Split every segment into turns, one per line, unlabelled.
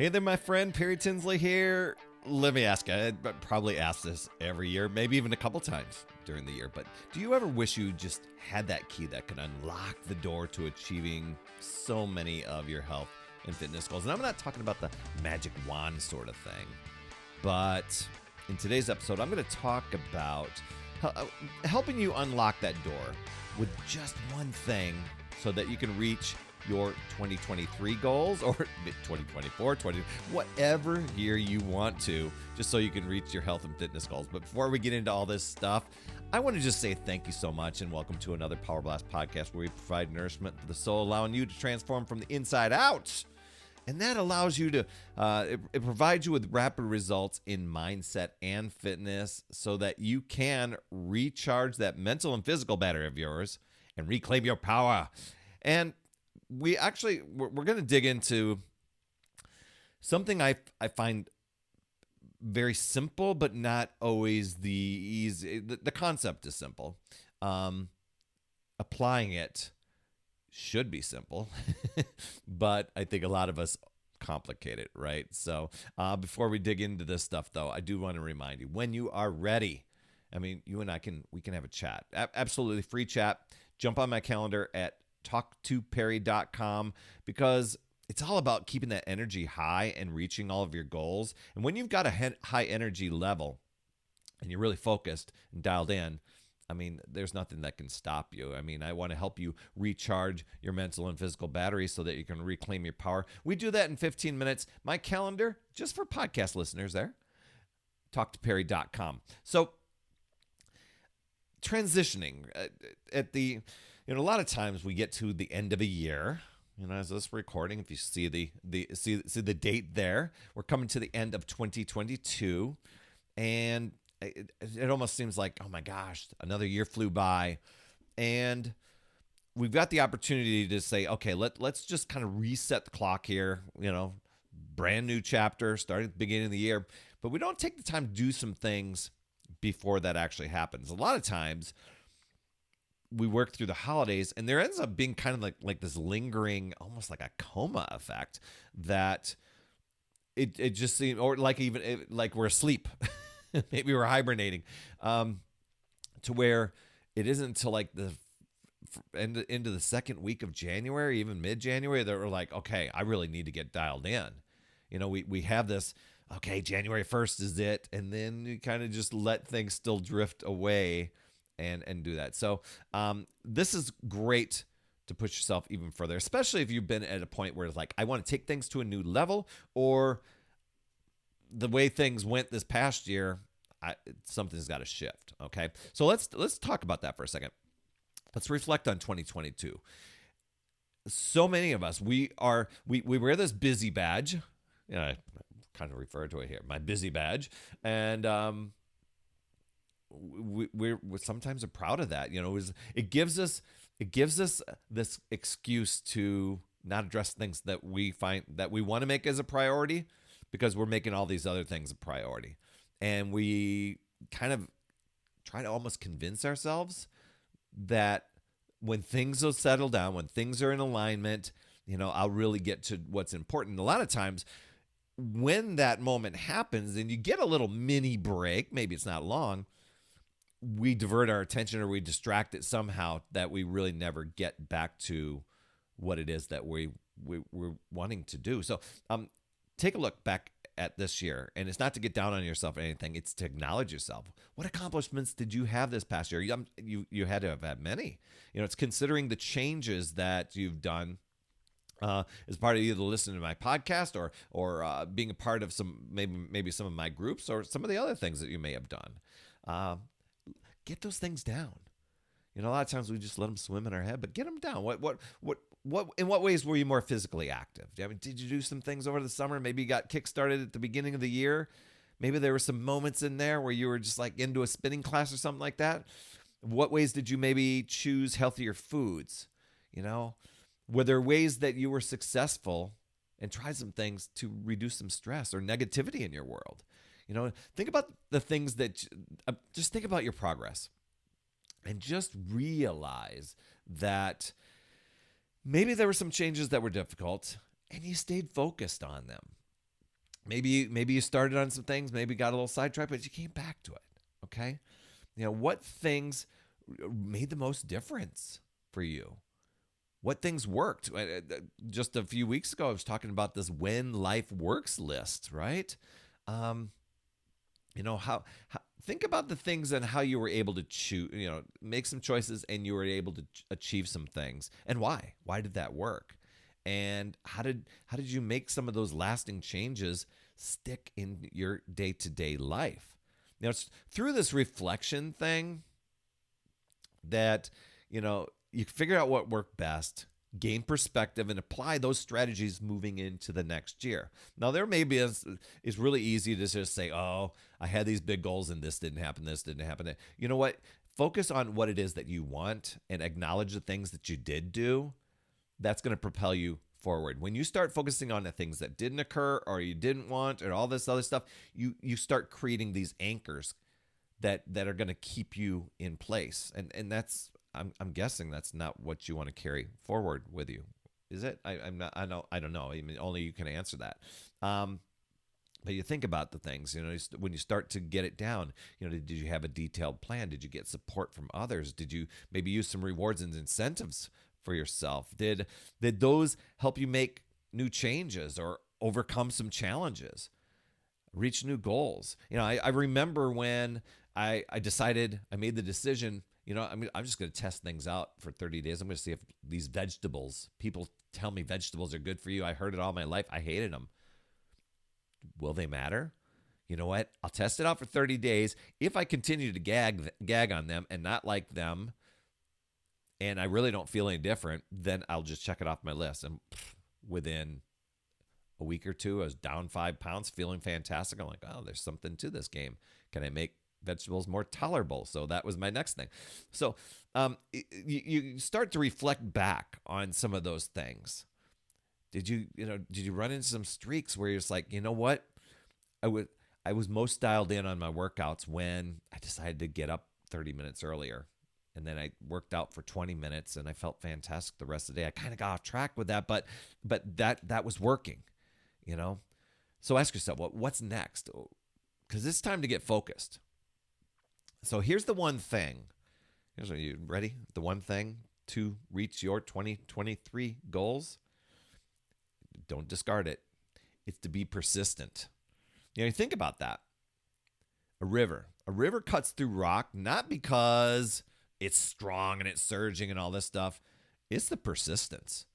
Hey there, my friend. Perry Tinsley here. Let me ask you, I probably ask this every year, maybe even a couple times during the year, but do you ever wish you just had that key that could unlock the door to achieving so many of your health and fitness goals? And I'm not talking about the magic wand sort of thing, but in today's episode, I'm going to talk about helping you unlock that door with just one thing so that you can reach your 2023 goals or 2024, whatever year you want to, just so you can reach your health and fitness goals. But before we get into all this stuff, I want to just say thank you so much and welcome to another Power Blast podcast where we provide nourishment for the soul, allowing you to transform from the inside out. And that allows you to, it provides you with rapid results in mindset and fitness so that you can recharge that mental and physical battery of yours and reclaim your power. And we're going to dig into something I find very simple, but not always the easy. The concept is simple. Applying it should be simple, but I think a lot of us complicate it, right? So before we dig into this stuff, though, I do want to remind you, when you are ready, I mean, you and I can have a chat, absolutely free chat. Jump on my calendar at talktoperry.com because it's all about keeping that energy high and reaching all of your goals. And when you've got a high energy level and you're really focused and dialed in, I mean, there's nothing that can stop you. I mean, I want to help you recharge your mental and physical battery so that you can reclaim your power. We do that in 15 minutes. My calendar, just for podcast listeners there, talktoperry.com. So transitioning at the, a lot of times we get to the end of a year, as this recording, if you see the date there, we're coming to the end of 2022, and it almost seems like, oh my gosh, another year flew by, and we've got the opportunity to say, okay, let's just kind of reset the clock here, brand new chapter, starting at the beginning of the year, but we don't take the time to do some things before that actually happens. A lot of times we work through the holidays and there ends up being kind of like this lingering, almost like a coma effect that it just seems, or like even like we're asleep, maybe we're hibernating, to where it isn't until like the into the second week of January, even mid-January, that we're like, okay, I really need to get dialed in. We have this, okay, January 1st is it, and then you kind of just let things still drift away and do that. So this is great to push yourself even further, especially if you've been at a point where it's like, I want to take things to a new level, or the way things went this past year, something's got to shift. Okay, so let's talk about that for a second. Let's reflect on 2022. So many of us, we wear this busy badge. I kind of refer to it here, my busy badge, and we're sometimes are proud of that. It gives us this excuse to not address things that we find that we want to make as a priority, because we're making all these other things a priority, and we kind of try to almost convince ourselves that when things will settle down, when things are in alignment, I'll really get to what's important. A lot of times when that moment happens and you get a little mini break, maybe it's not long, we divert our attention or we distract it somehow that we really never get back to what it is that we're wanting to do. So take a look back at this year, and it's not to get down on yourself or anything. It's to acknowledge yourself. What accomplishments did you have this past year? You had to have had many. It's considering the changes that you've done as part of either listening to my podcast or being a part of some maybe some of my groups or some of the other things that you may have done. Get those things down. A lot of times we just let them swim in our head, but get them down. In what ways were you more physically active? Did you do some things over the summer? Maybe you got kick-started at the beginning of the year. Maybe there were some moments in there where you were just like into a spinning class or something like that. What ways did you maybe choose healthier foods? Were there ways that you were successful and tried some things to reduce some stress or negativity in your world? Think about the things that, just think about your progress and just realize that maybe there were some changes that were difficult and you stayed focused on them. Maybe you started on some things, maybe got a little sidetracked, but you came back to it. Okay. What things made the most difference for you? What things worked? Just a few weeks ago, I was talking about this when life works list, right? Um, how think about the things and how you were able to choose, make some choices and you were able to achieve some things, and why did that work, and how did you make some of those lasting changes stick in your day-to-day life. It's through this reflection thing that you figure out what worked best, gain perspective, and apply those strategies moving into the next year. Now, there may be it's really easy to just say, "Oh, I had these big goals and this didn't happen. This didn't happen." You know what? Focus on what it is that you want and acknowledge the things that you did do. That's going to propel you forward. When you start focusing on the things that didn't occur or you didn't want or all this other stuff, you start creating these anchors that are going to keep you in place. And that's I'm guessing that's not what you want to carry forward with you, is it? I'm not. I don't know. I mean, only you can answer that. But you think about the things, when you start to get it down, did you have a detailed plan? Did you get support from others? Did you maybe use some rewards and incentives for yourself? Did those help you make new changes or overcome some challenges, reach new goals? I remember when I decided, I made the decision, I'm just going to test things out for 30 days. I'm going to see if these vegetables, people tell me vegetables are good for you. I heard it all my life. I hated them. Will they matter? You know what? I'll test it out for 30 days. If I continue to gag on them and not like them, and I really don't feel any different, then I'll just check it off my list. And within a week or two, I was down 5 pounds, feeling fantastic. I'm like, oh, there's something to this game. Can I make vegetables more tolerable? So that was my next thing. So you start to reflect back on some of those things. Did you run into some streaks where you're just like, you know what? I was most dialed in on my workouts when I decided to get up 30 minutes earlier. And then I worked out for 20 minutes and I felt fantastic the rest of the day. I kind of got off track with that, but that was working, So ask yourself, what's next? Because it's time to get focused. So here's the one thing. Are you ready? The one thing to reach your 2023 goals. Don't discard it. It's to be persistent. You think about that. A river cuts through rock, not because it's strong and it's surging and all this stuff. It's the persistence.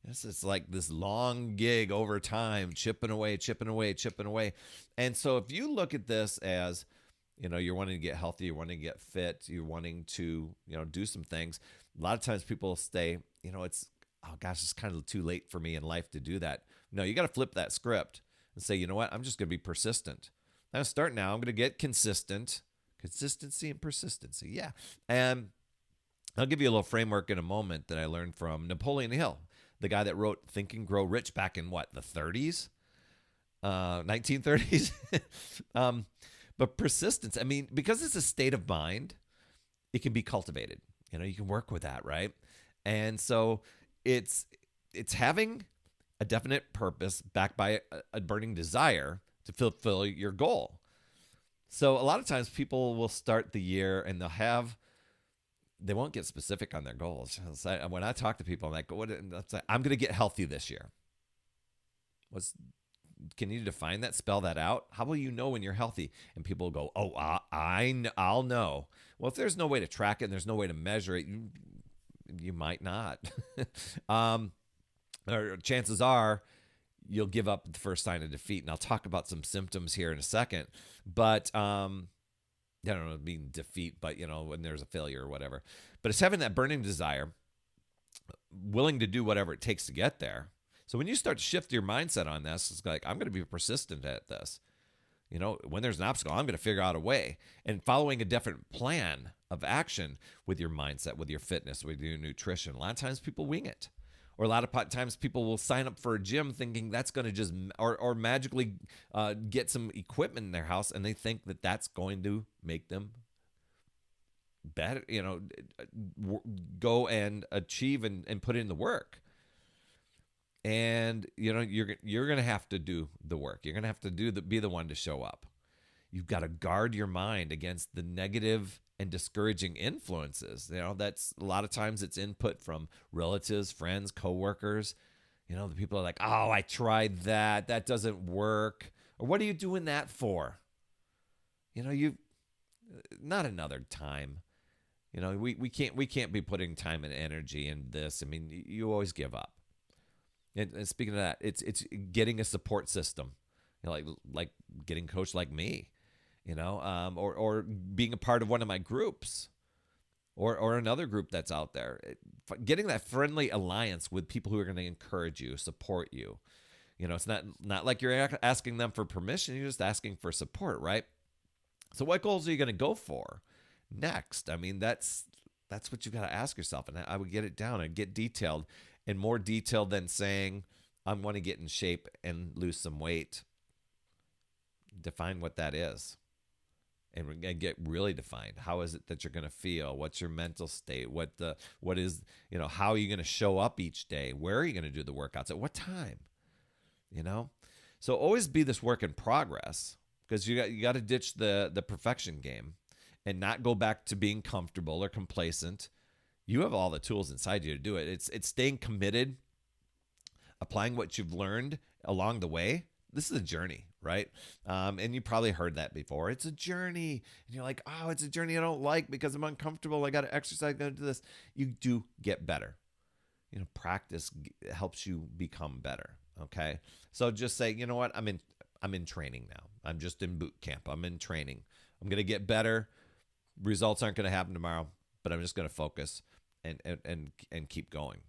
It's like this long gig over time, chipping away. And so if you look at this as, you're wanting to get healthy, you're wanting to get fit, you're wanting to, do some things. A lot of times people say, it's, oh gosh, it's kind of too late for me in life to do that. No, you got to flip that script and say, you know what? I'm just going to be persistent. I'm going to start now. I'm going to get consistent. Consistency and persistency. Yeah. And I'll give you a little framework in a moment that I learned from Napoleon Hill, the guy that wrote Think and Grow Rich back in the 30s, 1930s. But persistence, because it's a state of mind, it can be cultivated. You can work with that, right? And so it's having a definite purpose backed by a burning desire to fulfill your goal. So a lot of times people will start the year and they won't get specific on their goals. When I talk to people, I'm like, I'm going to get healthy this year. Can you define that? Spell that out? How will you know when you're healthy? And people go, oh, I'll know. Well, if there's no way to track it and there's no way to measure it, you might not. Or chances are you'll give up at the first sign of defeat. And I'll talk about some symptoms here in a second. But I don't know, mean defeat, but when there's a failure or whatever. But it's having that burning desire, willing to do whatever it takes to get there. So when you start to shift your mindset on this, it's like, I'm going to be persistent at this. When there's an obstacle, I'm going to figure out a way. And following a different plan of action with your mindset, with your fitness, with your nutrition. A lot of times people wing it. Or a lot of times people will sign up for a gym thinking that's going to just, or magically get some equipment in their house, and they think that that's going to make them better, go and achieve and put in the work. And you're going to have to do the work. You're going to have to be the one to show up. You've got to guard your mind against the negative and discouraging influences. That's a lot of times it's input from relatives, friends, coworkers. The people are like, "Oh, I tried that. That doesn't work." Or what are you doing that for? You not another time. We can't be putting time and energy in this. I mean, you always give up. And speaking of that, it's getting a support system, like getting coached like me, or being a part of one of my groups, or another group that's out there. Getting that friendly alliance with people who are going to encourage you, support you. It's not like you're asking them for permission. You're just asking for support, right? So what goals are you going to go for next? I mean, that's what you got to ask yourself. And I would get it down and get detailed, and more detailed than saying, I want to get in shape and lose some weight. Define what that is, and get really defined. How is it that you're going to feel? What's your mental state? What is, how are you going to show up each day? Where are you going to do the workouts? At what time? So always be this work in progress, because you got to ditch the perfection game and not go back to being comfortable or complacent. You have all the tools inside you to do it. It's staying committed, applying what you've learned along the way. This is a journey, right? And you probably heard that before. It's a journey. And you're like, oh, it's a journey I don't like because I'm uncomfortable. I got to exercise, I got to do this. You do get better. Practice helps you become better, okay? So just say, you know what? I'm in training now. I'm just in boot camp. I'm in training. I'm going to get better. Results aren't going to happen tomorrow, but I'm just going to focus and keep going,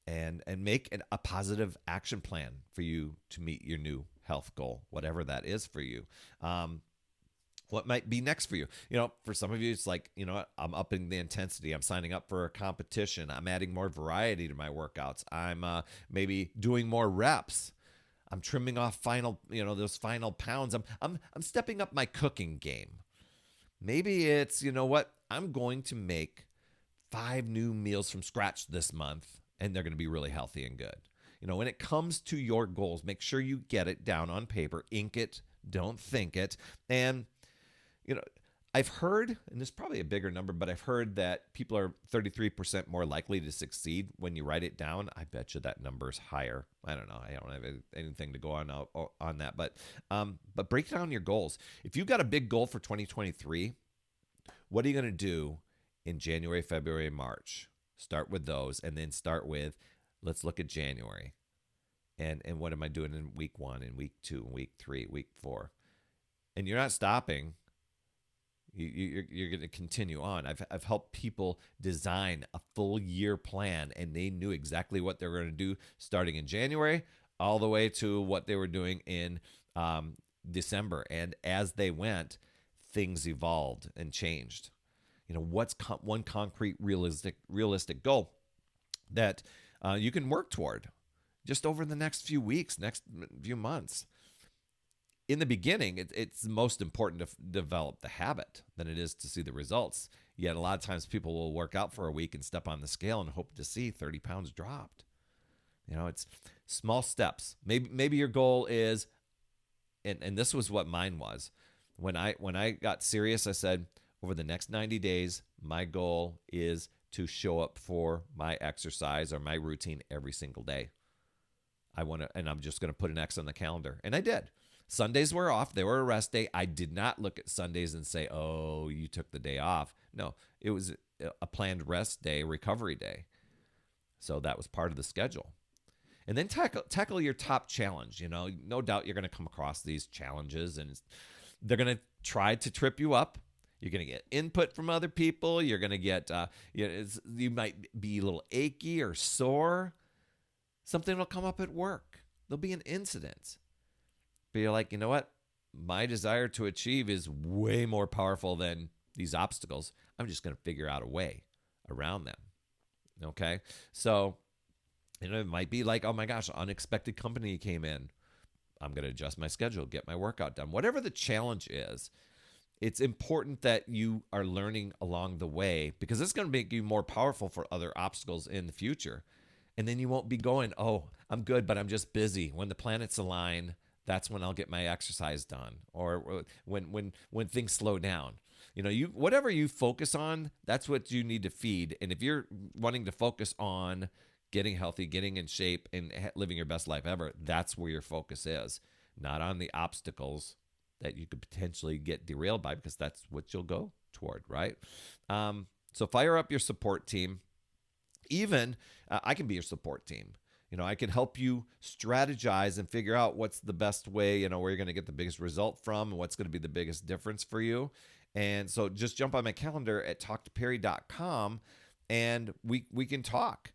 and make a positive action plan for you to meet your new health goal, whatever that is for you. What might be next for you? For some of you, it's like, I'm upping the intensity. I'm signing up for a competition. I'm adding more variety to my workouts. I'm maybe doing more reps. I'm trimming off those final pounds. I'm stepping up my cooking game. Maybe it's, I'm going to make 5 new meals from scratch this month, and they're going to be really healthy and good. When it comes to your goals, make sure you get it down on paper, ink it, don't think it. And, I've heard, and there's probably a bigger number, but I've heard that people are 33% more likely to succeed when you write it down. I bet you that number is higher. I don't know. I don't have anything to go on that, but break down your goals. If you've got a big goal for 2023, what are you going to do in January, February, March? Start with those, and then start with, let's look at January. And what am I doing in week 1, and week 2, and week 3, week 4? And you're not stopping. You're going to continue on. I've helped people design a full year plan, and they knew exactly what they were going to do starting in January all the way to what they were doing in December. And as they went, things evolved and changed. What's one concrete, realistic goal that you can work toward just over the next few weeks, next few months? In the beginning, it's most important to develop the habit than it is to see the results. Yet a lot of times people will work out for a week and step on the scale and hope to see 30 pounds dropped. It's small steps. Maybe your goal is, and this was what mine was. When I got serious, I said, over the next 90 days, my goal is to show up for my exercise or my routine every single day. And I'm just going to put an X on the calendar. And I did. Sundays were off. They were a rest day. I did not look at Sundays and say, oh, you took the day off. No, it was a planned rest day, recovery day. So that was part of the schedule. And then tackle your top challenge. No doubt you're going to come across these challenges, and they're going to try to trip you up. You're going to get input from other people. You're going to get, you might be a little achy or sore. Something will come up at work. There'll be an incident. But you're like, you know what? My desire to achieve is way more powerful than these obstacles. I'm just going to figure out a way around them. Okay? So, it might be like, oh my gosh, unexpected company came in. I'm going to adjust my schedule, get my workout done. Whatever the challenge is, it's important that you are learning along the way, because it's going to make you more powerful for other obstacles in the future. And then you won't be going, oh, I'm good, but I'm just busy. When the planets align, that's when I'll get my exercise done. Or when things slow down. You whatever you focus on, that's what you need to feed. And if you're wanting to focus on getting healthy, getting in shape, and living your best life ever, that's where your focus is, not on the obstacles that you could potentially get derailed by, because that's what you'll go toward, right? So fire up your support team. Even I can be your support team. I can help you strategize and figure out what's the best way, where you're going to get the biggest result from and what's going to be the biggest difference for you. And so just jump on my calendar at talktoperry.com and we can talk.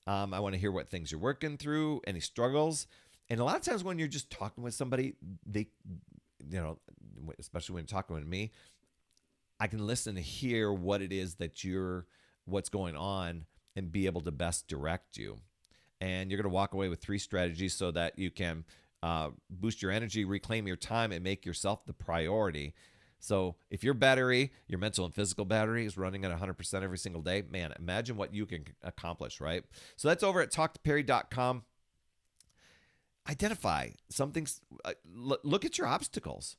I want to hear what things you're working through, any struggles. And a lot of times when you're just talking with somebody, they, especially when you're talking with me, I can listen to hear what it is what's going on and be able to best direct you. And you're going to walk away with 3 strategies so that you can boost your energy, reclaim your time, and make yourself the priority. So if your mental and physical battery is running at 100% every single day, man, imagine what you can accomplish, right? So that's over at talktoperry.com. Identify something, look at your obstacles.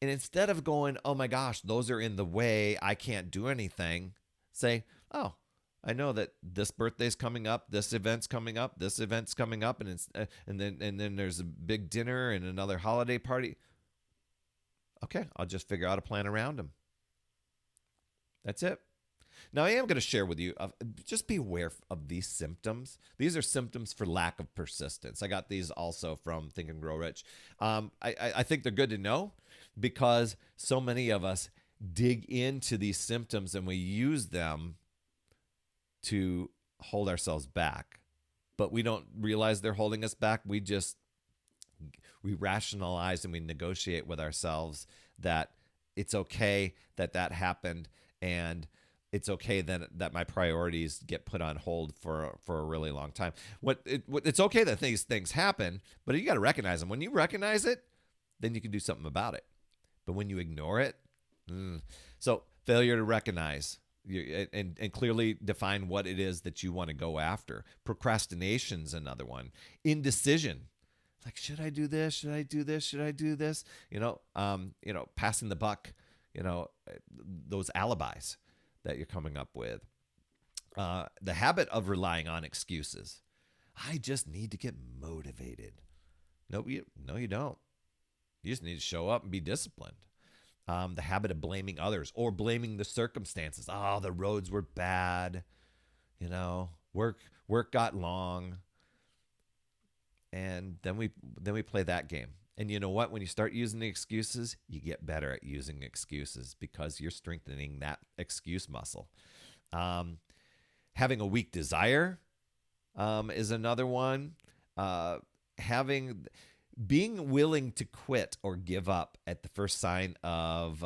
And instead of going, oh my gosh, those are in the way, I can't do anything, say, oh, I know that this birthday's coming up, this event's coming up, this event's coming up, and then there's a big dinner and another holiday party. Okay, I'll just figure out a plan around them. That's it. Now, I am going to share with you, just be aware of these symptoms. These are symptoms for lack of persistence. I got these also from Think and Grow Rich. I think they're good to know because so many of us dig into these symptoms and we use them to hold ourselves back. But we don't realize they're holding us back. We rationalize and we negotiate with ourselves that it's okay that happened, and it's okay that my priorities get put on hold for a really long time. It's okay that these things happen, but you got to recognize them. When you recognize it, then you can do something about it. But when you ignore it, so failure to recognize and clearly define what it is that you want to go after. Procrastination's another one. Indecision. Like, should I do this? Should I do this? Should I do this? Passing the buck, those alibis that you're coming up with. The habit of relying on excuses. I just need to get motivated. No, you don't. You just need to show up and be disciplined. The habit of blaming others or blaming the circumstances. Oh, the roads were bad. Work got long. And then we play that game. And you know what? When you start using the excuses, you get better at using excuses because you're strengthening that excuse muscle. Having a weak desire is another one. Being willing to quit or give up at the first sign of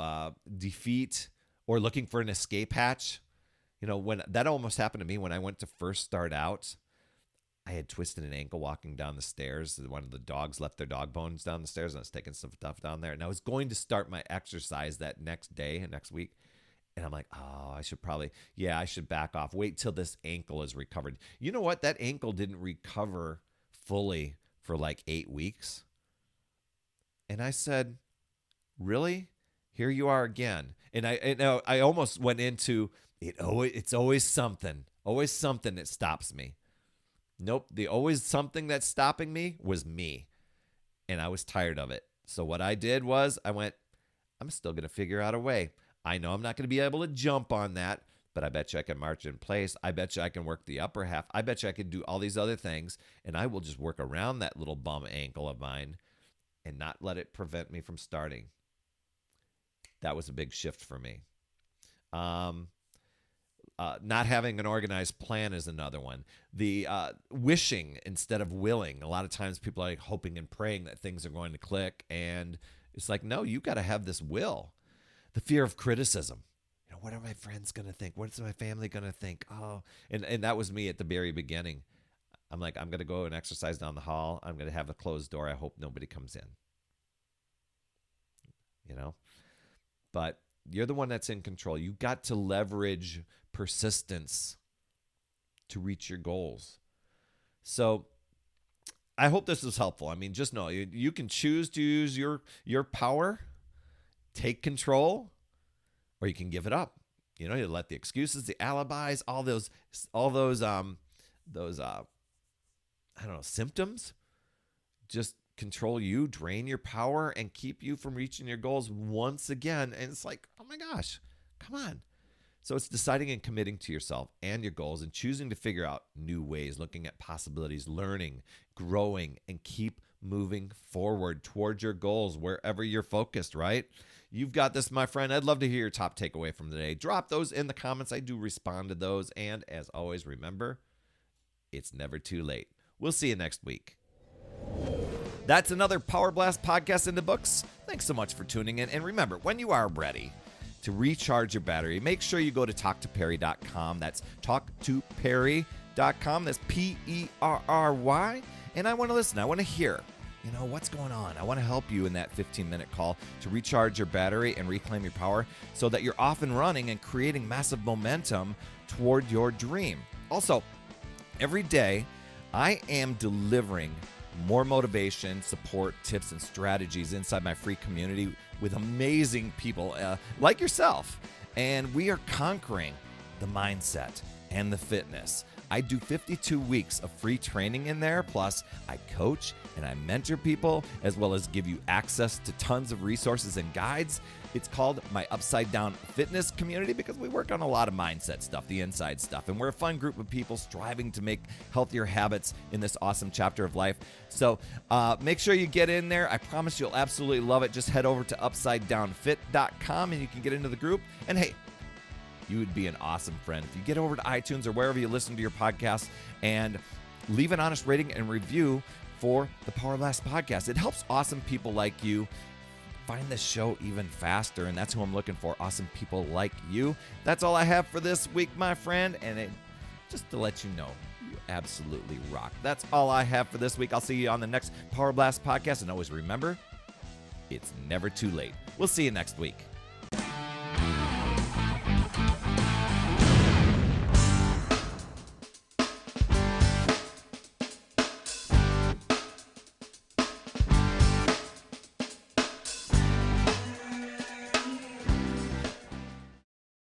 defeat or looking for an escape hatch. When that almost happened to me when I went to first start out. I had twisted an ankle walking down the stairs. One of the dogs left their dog bones down the stairs, and I was taking some stuff down there. And I was going to start my exercise that next day and next week. And I'm like, oh, I should back off. Wait till this ankle is recovered. You know what? That ankle didn't recover fully for like 8 weeks. And I said, really? Here you are again. And I almost went into it. It's always something that stops me. Nope. The always something that's stopping me was me. And I was tired of it. So what I did was I went, I'm still going to figure out a way. I know I'm not going to be able to jump on that, but I bet you I can march in place. I bet you I can work the upper half. I bet you I can do all these other things. And I will just work around that little bum ankle of mine and not let it prevent me from starting. That was a big shift for me. Not having an organized plan is another one. The wishing instead of willing. A lot of times people are like hoping and praying that things are going to click. And it's like, no, you got to have this will. The fear of criticism. What are my friends going to think? What's my family going to think? Oh, and that was me at the very beginning. I'm like, I'm going to go and exercise down the hall. I'm going to have a closed door. I hope nobody comes in. But you're the one that's in control. You got to leverage persistence to reach your goals. So I hope this is helpful. I mean, just know you can choose to use your power, take control, or you can give it up. You know, you let the excuses, the alibis, all those I don't know, symptoms just control you, drain your power, and keep you from reaching your goals once again. And it's like, oh my gosh, come on. So it's deciding and committing to yourself and your goals and choosing to figure out new ways, looking at possibilities, learning, growing, and keep moving forward towards your goals wherever you're focused, right? You've got this, my friend. I'd love to hear your top takeaway from today. Drop those in the comments. I do respond to those. And as always, remember, it's never too late. We'll see you next week. That's another Power Blast podcast in the books. Thanks so much for tuning in. And remember, when you are ready to recharge your battery, make sure you go to talktoperry.com. That's talktoperry.com. That's Perry. And I want to listen. I want to hear, what's going on. I want to help you in that 15-minute call to recharge your battery and reclaim your power so that you're off and running and creating massive momentum toward your dream. Also, every day, I am delivering more motivation, support, tips, and strategies inside my free community with amazing people like yourself. And we are conquering the mindset and the fitness. I do 52 weeks of free training in there. Plus, I coach and I mentor people, as well as give you access to tons of resources and guides. It's called my Upside Down Fitness community because we work on a lot of mindset stuff, the inside stuff. And we're a fun group of people striving to make healthier habits in this awesome chapter of life. So make sure you get in there. I promise you'll absolutely love it. Just head over to upsidedownfit.com and you can get into the group. And hey, you would be an awesome friend if you get over to iTunes or wherever you listen to your podcast and leave an honest rating and review for the Power Blast podcast. It helps awesome people like you find the show even faster, and that's who I'm looking for, awesome people like you. That's all I have for this week, my friend, and just to let you know, you absolutely rock. That's all I have for this week. I'll see you on the next Power Blast podcast, and always remember, it's never too late. We'll see you next week.